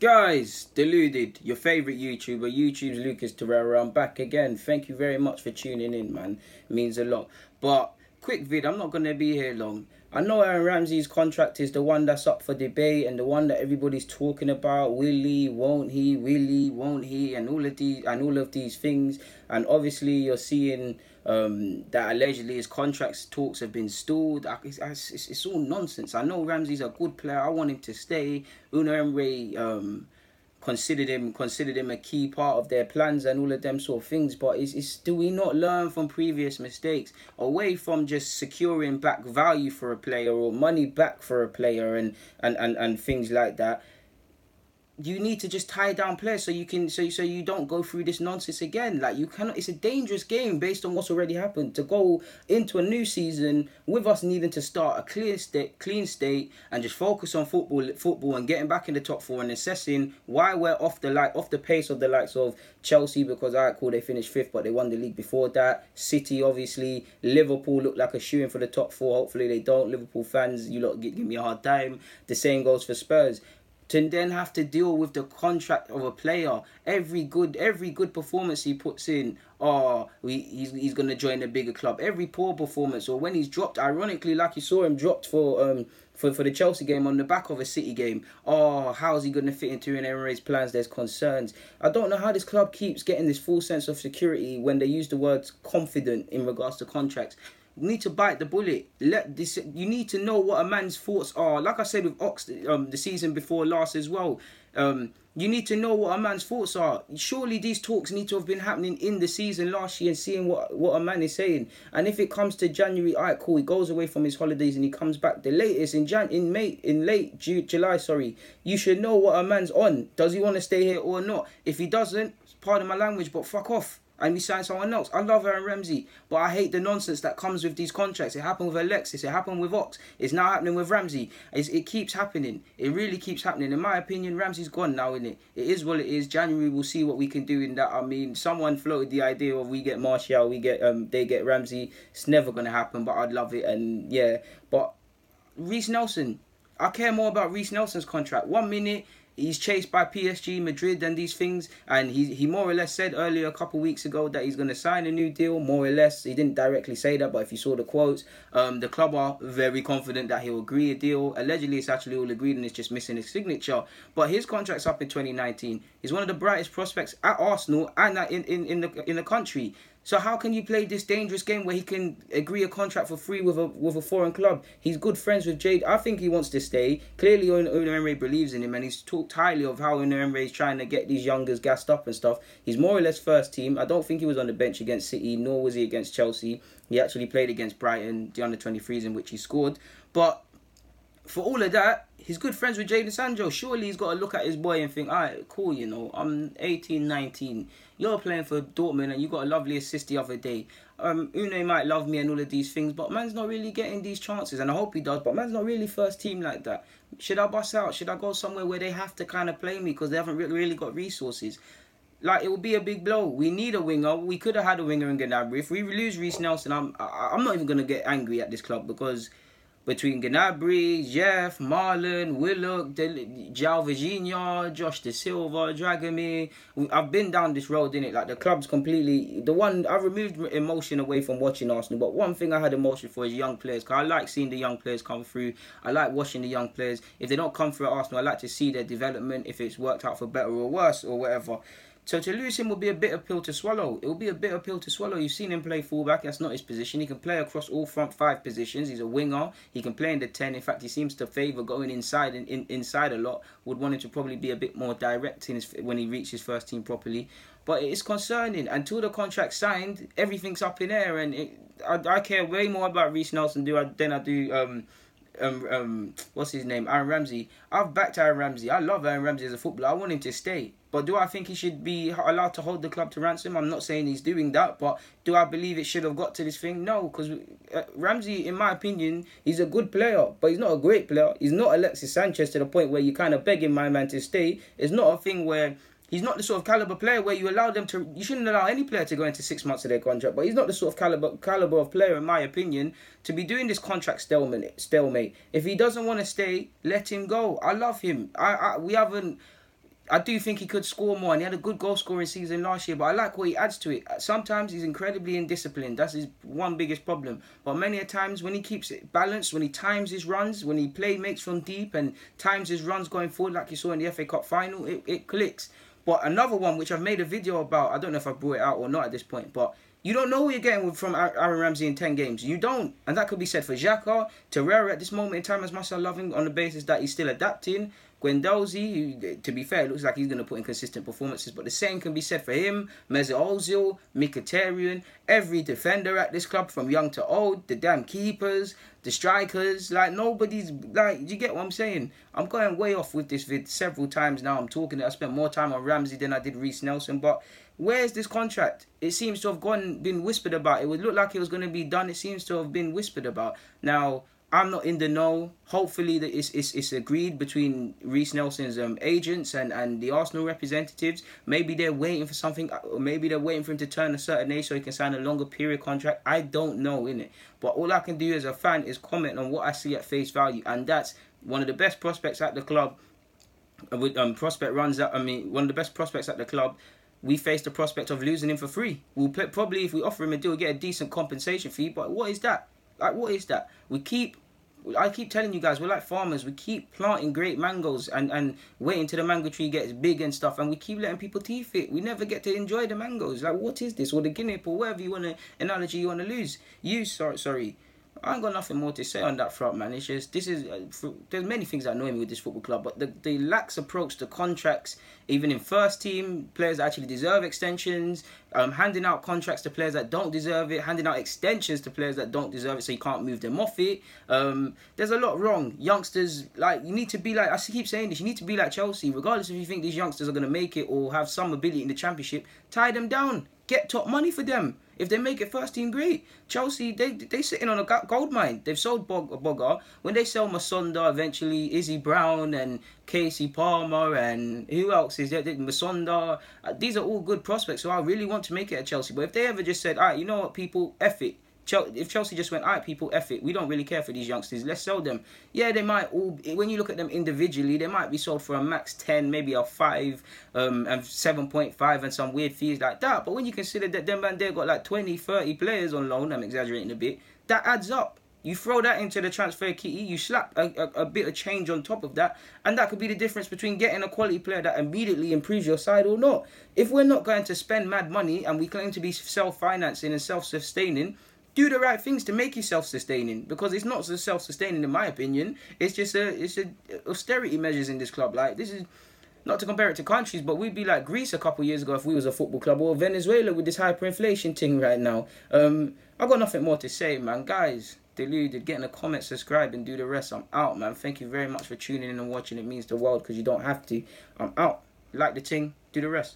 Guys, Deluded, your favourite YouTube's Lucas Torreira. I'm back again. Thank you very much for tuning in, man. It means a lot. But, quick vid, I'm not going to be here long. I know Aaron Ramsey's contract is the one that's up for debate and the one that everybody's talking about. Will he, won't he, will he, won't he, and all of these things. And obviously you're seeing that allegedly his contract talks have been stalled. It's all nonsense. I know Ramsey's a good player. I want him to stay. Unai Emery considered him a key part of their plans and all of them sort of things. But do we not learn from previous mistakes, away from just securing back value for a player or money back for a player and things like that? You need to just tie down players so you don't go through this nonsense again. Like, you cannot. It's a dangerous game based on what's already happened. To go into a new season with us needing to start a clean state and just focus on football and getting back in the top four and assessing why we're off the pace of the likes of Chelsea, because cool, they finished fifth but they won the league before that. City, obviously. Liverpool look like a shoo-in for the top four. Hopefully they don't. Liverpool fans, you lot give me a hard time. The same goes for Spurs. To then have to deal with the contract of a player, every good performance he puts in, he's going to join a bigger club. Every poor performance, or when he's dropped, ironically, like you saw him dropped for the Chelsea game on the back of a City game. How's he going to fit into Unai Emery's plans? There's concerns. I don't know how this club keeps getting this full sense of security when they use the words confident in regards to contracts. You need to bite the bullet. You need to know what a man's thoughts are. Like I said with Ox, the season before last as well. You need to know what a man's thoughts are. Surely these talks need to have been happening in the season last year and seeing what a man is saying. And if it comes to January, cool, he goes away from his holidays and he comes back the latest in late July. You should know what a man's on. Does he want to stay here or not? If he doesn't, pardon my language, but fuck off. And we sign someone else. I love Aaron Ramsey, but I hate the nonsense that comes with these contracts. It happened with Alexis. It happened with Ox. It's now happening with Ramsey. It keeps happening. It really keeps happening. In my opinion, Ramsey's gone now, innit? It is what it is. January, we'll see what we can do in that. I mean, someone floated the idea of we get Martial, they get Ramsey. It's never going to happen, but I'd love it. And yeah, but Reiss Nelson. I care more about Reiss Nelson's contract. 1 minute, he's chased by PSG, Madrid and these things. And he more or less said earlier a couple of weeks ago that he's going to sign a new deal, more or less. He didn't directly say that, but if you saw the quotes, the club are very confident that he'll agree a deal. Allegedly, it's actually all agreed and it's just missing his signature. But his contract's up in 2019. He's one of the brightest prospects at Arsenal and in the country. So how can you play this dangerous game where he can agree a contract for free with a foreign club? He's good friends with Jade. I think he wants to stay. Clearly, Unai Emery believes in him, and he's talked highly of how Unai Emery is trying to get these youngers gassed up and stuff. He's more or less first team. I don't think he was on the bench against City, nor was he against Chelsea. He actually played against Brighton, the under-23s, in which he scored. But for all of that, he's good friends with Jadon Sancho. Surely he's got to look at his boy and think, alright, cool, I'm 18, 19. You're playing for Dortmund and you got a lovely assist the other day. Unai might love me and all of these things, but man's not really getting these chances. And I hope he does, but man's not really first team like that. Should I bust out? Should I go somewhere where they have to kind of play me because they haven't really got resources? Like, it would be a big blow. We need a winger. We could have had a winger in Gnabry. If we lose Reiss Nelson, I'm not even going to get angry at this club, because between Gnabry, Jeff, Marlon, Willock, João Virginia, Josh De Silva, Dragomir, I've been down this road, innit? Like, the club's completely... I removed emotion away from watching Arsenal, but one thing I had emotion for is young players, because I like seeing the young players come through. I like watching the young players. If they don't come through at Arsenal, I like to see their development, if it's worked out for better or worse or whatever. So to lose him will be a bitter pill to swallow. It will be a bitter pill to swallow. You've seen him play fullback. That's not his position. He can play across all front five positions. He's a winger. He can play in the 10. In fact, he seems to favour going inside and inside a lot. Would want him to probably be a bit more direct when he reaches first team properly. But it's concerning. Until the contract's signed, everything's up in air. And I care way more about Reiss Nelson than I do... what's his name? Aaron Ramsey. I've backed Aaron Ramsey. I love Aaron Ramsey as a footballer. I want him to stay. But do I think he should be allowed to hold the club to ransom? I'm not saying he's doing that, but do I believe it should have got to this thing? No, because Ramsey, in my opinion, he's a good player, but he's not a great player. He's not Alexis Sanchez to the point where you kind of begging my man to stay. It's not a thing where... He's not the sort of caliber player where you allow them to... You shouldn't allow any player to go into 6 months of their contract, but he's not the sort of caliber of player, in my opinion, to be doing this contract stalemate. If he doesn't want to stay, let him go. I love him. We haven't... I do think he could score more, and he had a good goal scoring season last year, but I like what he adds to it. Sometimes he's incredibly indisciplined. That's his one biggest problem. But many a times when he keeps it balanced, when he times his runs, when he makes from deep and times his runs going forward, like you saw in the FA Cup final, it clicks. But another one, which I've made a video about, I don't know if I brought it out or not at this point, but you don't know who you're getting from Aaron Ramsey in 10 games. You don't. And that could be said for Xhaka, Torreira at this moment in time, as much as I love him, on the basis that he's still adapting. Guendouzi, who, to be fair, looks like he's going to put in consistent performances, but the same can be said for him, Mesut Ozil, Mkhitaryan, every defender at this club, from young to old, the damn keepers, the strikers, like nobody's, like, you get what I'm saying? I'm going way off with this vid several times now. I spent more time on Ramsey than I did Reiss Nelson, but where's this contract? It seems to have been whispered about. It would look like it was going to be done. It seems to have been whispered about. Now, I'm not in the know. Hopefully that it's agreed between Reiss Nelson's agents and the Arsenal representatives. Maybe they're waiting for something, or maybe they're waiting for him to turn a certain age so he can sign a longer period contract. I don't know, innit? But all I can do as a fan is comment on what I see at face value, and that's one of the best prospects at the club. With one of the best prospects at the club. We face the prospect of losing him for free. We'll probably, if we offer him a deal, get a decent compensation fee. But what is that? Like, what is that? I keep telling you guys, we're like farmers. We keep planting great mangoes and waiting till the mango tree gets big and stuff, and we keep letting people teeth it. We never get to enjoy the mangoes. Like, what is this? Or the guinea or whatever analogy you want to use. Sorry. I ain't got nothing more to say on that front, man. It's just, there's many things that annoy me with this football club, but the lax approach to contracts, even in first team, players that actually deserve extensions, handing out contracts to players that don't deserve it, handing out extensions to players that don't deserve it so you can't move them off it. There's a lot wrong. Youngsters, like, you need to be like, I keep saying this, you need to be like Chelsea. Regardless if you think these youngsters are going to make it or have some ability in the Championship, tie them down. Get top money for them. If they make it first team, great. Chelsea, they sitting on a gold mine. They've sold Bogger. When they sell Masonda, eventually Izzy Brown and Casey Palmer and who else is there? Masonda. These are all good prospects, so I really want to make it at Chelsea. But if they ever just said, all right, you know what, people, F it. If Chelsea just went, all right, people, F it, we don't really care for these youngsters, let's sell them. Yeah, they might all, when you look at them individually, they might be sold for a max 10, maybe a 5, and 7.5 and some weird fees like that. But when you consider that them man there got like 20, 30 players on loan, I'm exaggerating a bit, that adds up. You throw that into the transfer kitty, you slap a bit of change on top of that, and that could be the difference between getting a quality player that immediately improves your side or not. If we're not going to spend mad money and we claim to be self-financing and self-sustaining, do the right things to make you self-sustaining, because it's not so self-sustaining in my opinion. It's just austerity measures in this club. Like, this is not to compare it to countries, but we'd be like Greece a couple of years ago if we was a football club, or Venezuela with this hyperinflation thing right now. I've got nothing more to say, man. Guys, deluded, get in the comments, subscribe, and do the rest. I'm out, man. Thank you very much for tuning in and watching. It means the world, because you don't have to. I'm out. Like the thing, do the rest.